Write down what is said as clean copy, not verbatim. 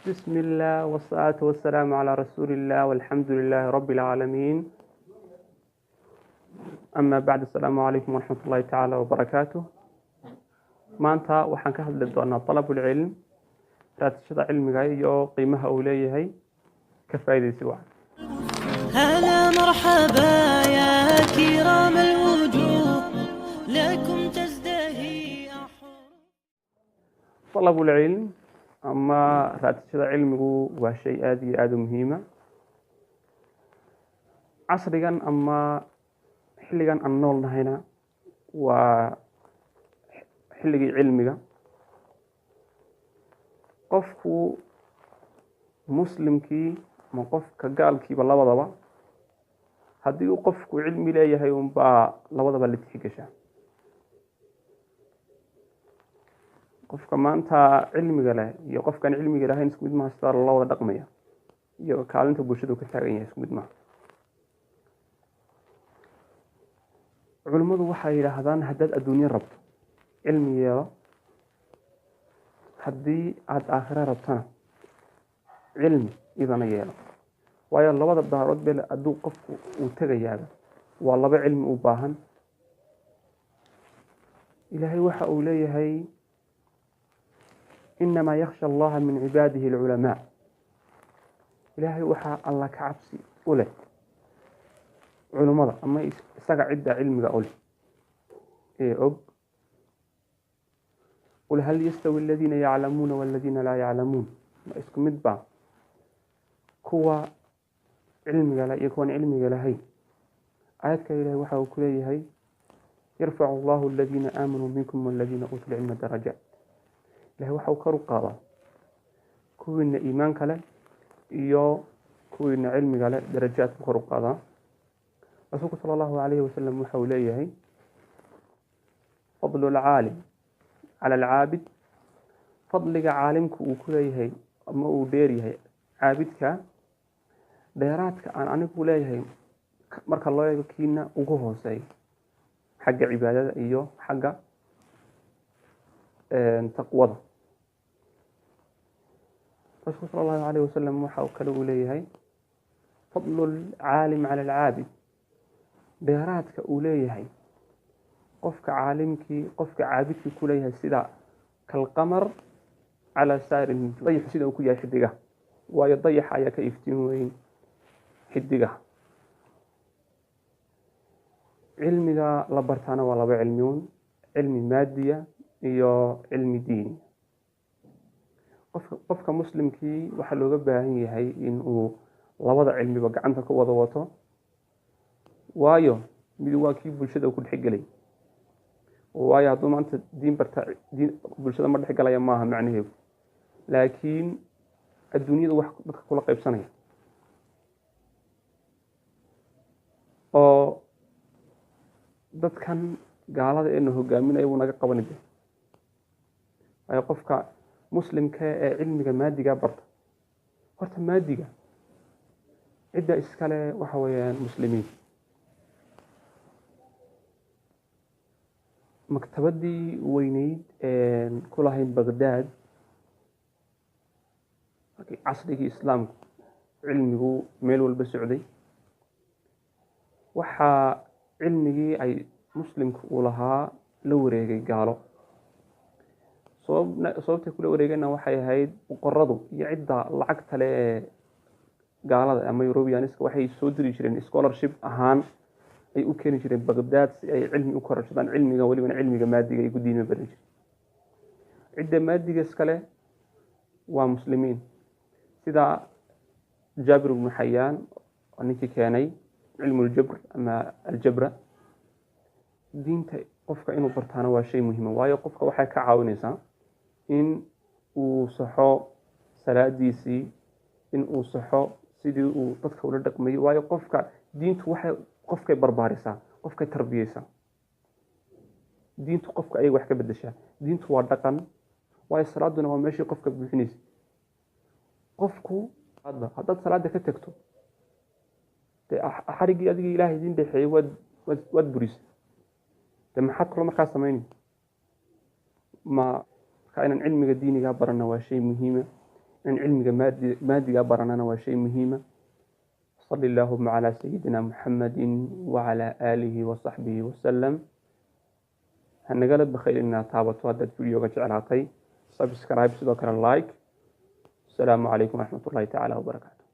بسم الله والصلاة والسلام على رسول الله والحمد لله رب العالمين. أما بعد، السلام عليكم ورحمة الله تعالى وبركاته. maanta waxaan ka hadli doonaa talabul cilm, raadashada cilmiga iyo qiimaha uu leeyahay ka faa'iideysi wacan. هلا مرحبا يا كرام الوجوه لكم تزدهي talabul cilm ama raadashada cilmigu waa shay aad iyo aad u muhiima. casrigan ama xilligan aan nool nahayna waa xilligii cilmiga. qofku muslimkii ama qofka gaalkiiba labadaba, haddii uu qofku cilmi leeyahay unbaa labadaba la tixgashaa. qofka maanta cilmiga leh iyo qofkaan cilmiga lahayn isku mid maaha, sidaa la wada dhaqmaya iyo kaalinta bulshadu ka taagan yahay isku mid maaha. culimmadu waxay yidhaahdaan haddaad adduunyo rabto cilmi yeelo, haddii aada aakhira rabtana cilmi idana yeelo. waayo labada daarood bele hadduu qofku uu tegayaaba waa laba cilmi u baahan. ilaahay waxa uu leeyahay inamaa yakhsha allaha min cibaadihi alculamaa. ilaahay waxaa alla ka cabsi u leh culummada ama isaga cidda cilmiga u leh ee og. qul hal yastawi aladiina yaclamuuna waladiina laa yaclamuun, ma isku mid baa kuwa cilmiga leh iyo kuwan cilmiga lahayn? aayadka ilaahay waxa uu ku leeyahay yarfacu allahu aladiina aamanuu minkum waladiina uutuu lcilma darajaat. ilahay waxa uu kor u qaadaa kuwiina iimaanka leh iyo kuwiina cilmiga leh, darajaadku kor u qaadaa. rasuulku sala allahu calayhi wasalam waxa uu leeyahay fadlu lcaalim cala alcaabid, fadliga caalimku uu ku leeyahay ama uu dheeryahay caabidka, dheeraadka aan anigu leeyahay marka loo eego kiina ugu hooseeyo xagga cibaadada iyo xagga taqwada. rasuulku sala allahu calayhi wasalam waxa uu kale uu leeyahay fadlu lcaalim cala alcaabid, dheeraadka uu leeyahay qofka caalimkii qofka caabidkii ku leeyahay sida kalqamar calaa saa'iri nujuum, dayaxu sida uu ku yahay xidigaha. waayo dayaxa ayaa ka iftiin weyn xidigaha. cilmiga la bartaana waa laba cilmiun, cilmi maadiya iyo cilmi diini. qofka muslimkii waxaa looga baahan yahay in uu labada cilmiba gacanta ka wada wato, waayo mid waa kii bulshada ku dhexgelay. waayo hadduu maanta diin barta bulshada ma dhexgalaya maaha macnaheedu, laakiin adduunyada wax dadka kula qaybsanaya oo dadkan gaalada eena hogaaminaya buu naga qabani de. waayo qofka muslimka ee cilmiga maadiga barta, horta maadiga cidda iskale waxa weeyaan muslimiin. maktabadii weyneyd ku lahayn baghdad casrigii islaamku cilmigu meel walba socday, waxaa cilmigii ay muslimku uu lahaa la wareegay gaalo. sababtay kula wareegayna waxay ahayd boqoradu iyo cidda lacagta le ee gaalada ama Europeaniska waxay soo diri jireen scholarship ahaan ay u keeni jireen baghdad si ay cilmi u kororsadaan, cilmiga waliba cilmiga maadiga ay ku diime baran jireen. cidda maadiga iskale waa muslimiin, sida jaabir ibnu xayaan oo ninkii keenay cilmu aljabr ama aljabra. diinta qofka inuu bartaana waa shay muhiima, waayo qofka waxay ka caawinaysaa in uu saxo salaadiisii, in uu saxo sidii uu dadka ula dhaqmayo. waayo qofka diintu waxay qofkay barbaarisaa, qofkay tarbiyeysaa. diintu qofka ayay wax ka bedeshaa. diintu waa dhaqan, waayo salaaduna waa meeshii qofka buuxinaysa. qofku haddaad salaada ka tagto dee xarigii adigii ilaahay idin dhexeeyey waad burisay. dee maxaad kaloo markaa samaynay? marka inaan cilmiga diiniga barana waa shay muhiima. in cilmiga maadiga baranana waa shay muhiima. صلى اللهم على سيدنا محمد وعلى آله وصحبه وسلم. هنقلت بخير إنها تابت وادت فيديو جعلاتي سبسكرايب سدوكر اللايك. السلام عليكم ورحمة الله تعالى وبركاته.